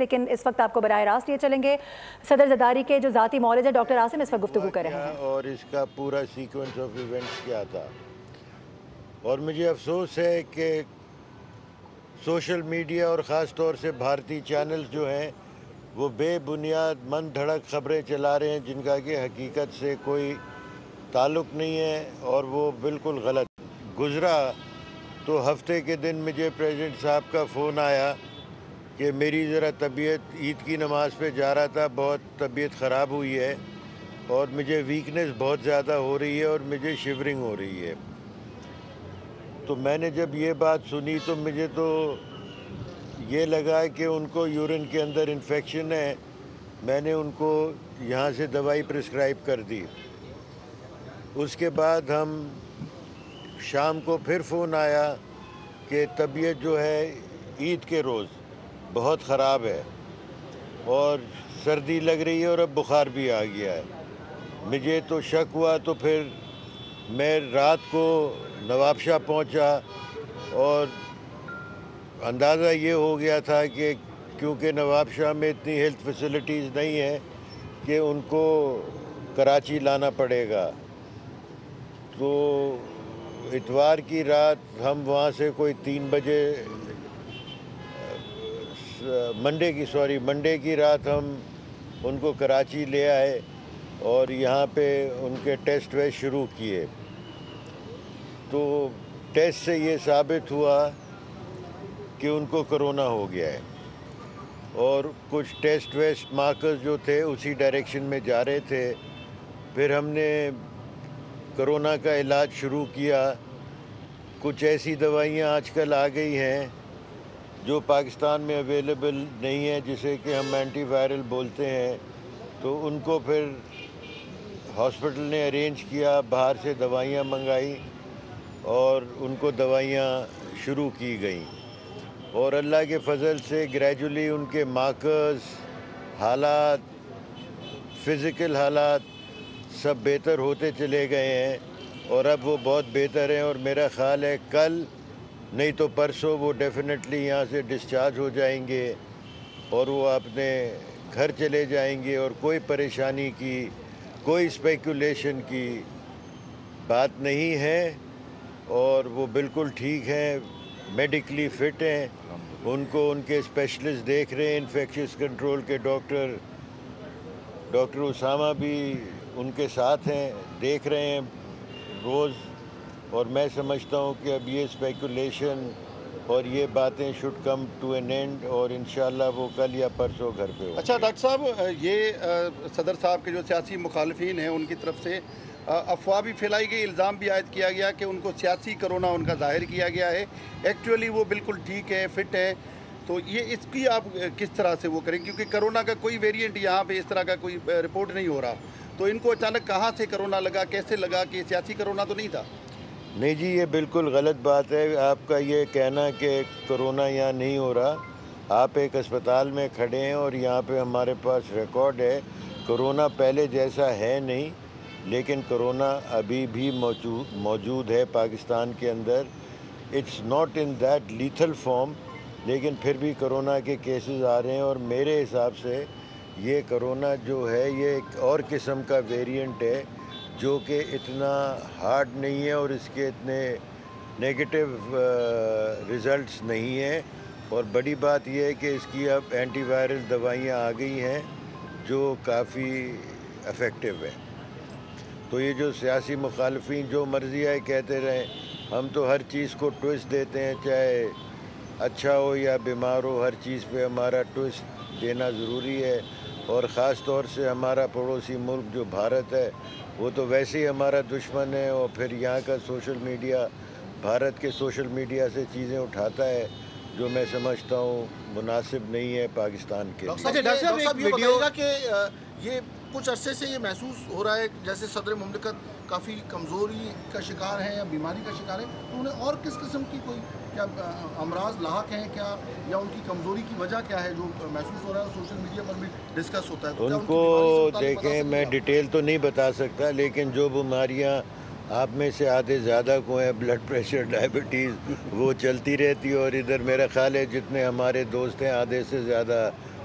لیکن اس وقت آپ کو براہ راست لیے چلیں گے صدر زرداری کے جو ذاتی معالج ہے ڈاکٹر عاصم اس وقت گفتگو کر رہے ہیں اور اس کا پورا سیکوینس آف ایونٹس کیا تھا. اور مجھے افسوس ہے کہ سوشل میڈیا اور خاص طور سے بھارتی چینلز جو ہیں وہ بے بنیاد من دھڑک خبریں چلا رہے ہیں جن کا کہ حقیقت سے کوئی تعلق نہیں ہے اور وہ بالکل غلط گزرا. تو ہفتے کے دن مجھے پریزیڈنٹ صاحب کا فون آیا کہ میری ذرا طبیعت عید کی نماز پہ جا رہا تھا, بہت طبیعت خراب ہوئی ہے اور مجھے ویکنس بہت زیادہ ہو رہی ہے اور مجھے شیورنگ ہو رہی ہے. تو میں نے جب یہ بات سنی تو مجھے تو یہ لگا کہ ان کو یورین کے اندر انفیکشن ہے. میں نے ان کو یہاں سے دوائی پرسکرائب کر دی. اس کے بعد ہم شام کو پھر فون آیا کہ طبیعت جو ہے عید کے روز بہت خراب ہے اور سردی لگ رہی ہے اور اب بخار بھی آ گیا ہے. مجھے تو شک ہوا تو پھر میں رات کو نواب شاہ پہنچا اور اندازہ یہ ہو گیا تھا کہ کیونکہ نواب شاہ میں اتنی ہیلتھ فیسلٹیز نہیں ہیں کہ ان کو کراچی لانا پڑے گا. تو اتوار کی رات ہم وہاں سے کوئی 3 بجے منڈے کی رات ہم ان کو کراچی لے آئے اور یہاں پہ ان کے ٹیسٹ ویسٹ شروع کیے. تو ٹیسٹ سے یہ ثابت ہوا کہ ان کو کرونا ہو گیا ہے اور کچھ ٹیسٹ ویسٹ مارکرز جو تھے اسی ڈائریکشن میں جا رہے تھے. پھر ہم نے کرونا کا علاج شروع کیا. کچھ ایسی دوائیاں آج کل آ گئی ہیں جو پاکستان میں اویلیبل نہیں ہیں جسے کہ ہم اینٹی وائرل بولتے ہیں. تو ان کو پھر ہاسپٹل نے ارینج کیا, باہر سے دوائیاں منگائی اور ان کو دوائیاں شروع کی گئیں. اور اللہ کے فضل سے گریجولی ان کے مارکرز, حالات, فزیکل حالات سب بہتر ہوتے چلے گئے ہیں اور اب وہ بہت بہتر ہیں. اور میرا خیال ہے کل نہیں تو پرسوں وہ ڈیفینیٹلی یہاں سے ڈسچارج ہو جائیں گے اور وہ اپنے گھر چلے جائیں گے. اور کوئی پریشانی کی, کوئی اسپیکولیشن کی بات نہیں ہے اور وہ بالکل ٹھیک ہیں, میڈیکلی فٹ ہیں. ان کو ان کے اسپیشلسٹ دیکھ رہے ہیں, انفیکشس کنٹرول کے ڈاکٹر اسامہ بھی ان کے ساتھ ہیں, دیکھ رہے ہیں روز. اور میں سمجھتا ہوں کہ اب یہ اسپیکولیشن اور یہ باتیں should come to an end اور انشاءاللہ وہ کل یا پرسوں گھر پہ ہو. اچھا ڈاکٹر صاحب, یہ صدر صاحب کے جو سیاسی مخالفین ہیں ان کی طرف سے افواہ بھی پھیلائی گئی, الزام بھی عائد کیا گیا کہ ان کو سیاسی کرونا ان کا ظاہر کیا گیا ہے, ایکچولی وہ بالکل ٹھیک ہے, فٹ ہے. تو یہ اس کی آپ کس طرح سے وہ کریں, کیونکہ کرونا کا کوئی ویریئنٹ یہاں پہ اس طرح کا کوئی رپورٹ نہیں ہو رہا. تو ان کو اچانک کہاں سے کرونا لگا, کیسے لگا, کہ سیاسی کرونا تو نہیں تھا؟ نہیں جی, یہ بالکل غلط بات ہے آپ کا یہ کہنا کہ کرونا یہاں نہیں ہو رہا. آپ ایک اسپتال میں کھڑے ہیں اور یہاں پہ ہمارے پاس ریکارڈ ہے. کرونا پہلے جیسا ہے نہیں, لیکن کرونا ابھی بھی موجود ہے پاکستان کے اندر. It's not in that lethal form, لیکن پھر بھی کرونا کے کیسز آ رہے ہیں. اور میرے حساب سے یہ کرونا جو ہے یہ ایک اور قسم کا ویریئنٹ ہے جو کہ اتنا ہارڈ نہیں ہے اور اس کے اتنے نیگیٹو ریزلٹس نہیں ہیں. اور بڑی بات یہ ہے کہ اس کی اب اینٹی وائرل دوائیاں آ گئی ہیں جو کافی افیکٹو ہے. تو یہ جو سیاسی مخالفین جو مرضی ہے کہتے رہیں, ہم تو ہر چیز کو ٹوئسٹ دیتے ہیں, چاہے اچھا ہو یا بیمار ہو, ہر چیز پہ ہمارا ٹوئسٹ دینا ضروری ہے. اور خاص طور سے ہمارا پڑوسی ملک جو بھارت ہے وہ تو ویسے ہی ہمارا دشمن ہے, اور پھر یہاں کا سوشل میڈیا, بھارت کے سوشل میڈیا سے چیزیں اٹھاتا ہے جو میں سمجھتا ہوں مناسب نہیں ہے پاکستان کے لیے. ڈاکٹر صاحب یہ بتائیے گا کہ یہ کچھ عرصے سے یہ محسوس ہو رہا ہے جیسے صدر مملکت کافی کمزوری کا شکار ہیں یا بیماری کا شکار ہے, تو انہیں اور کس قسم کی کوئی کیا امراض لاحق ہیں کیا, یا ان کی کمزوری کی وجہ کیا ہے جو محسوس ہو رہا ہے سوشل میڈیا پر بھی ڈسکس ہوتا ہے؟ ان کو دیکھیں, میں ڈیٹیل تو نہیں بتا سکتا, لیکن جو بیماریاں آپ میں سے آدھے زیادہ کو ہیں, بلڈ پریشر, ڈائبٹیز, وہ چلتی رہتی ہے. اور ادھر میرا خیال ہے جتنے ہمارے دوست ہیں آدھے سے زیادہ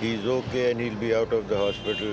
he is okay and he'll be out of the hospital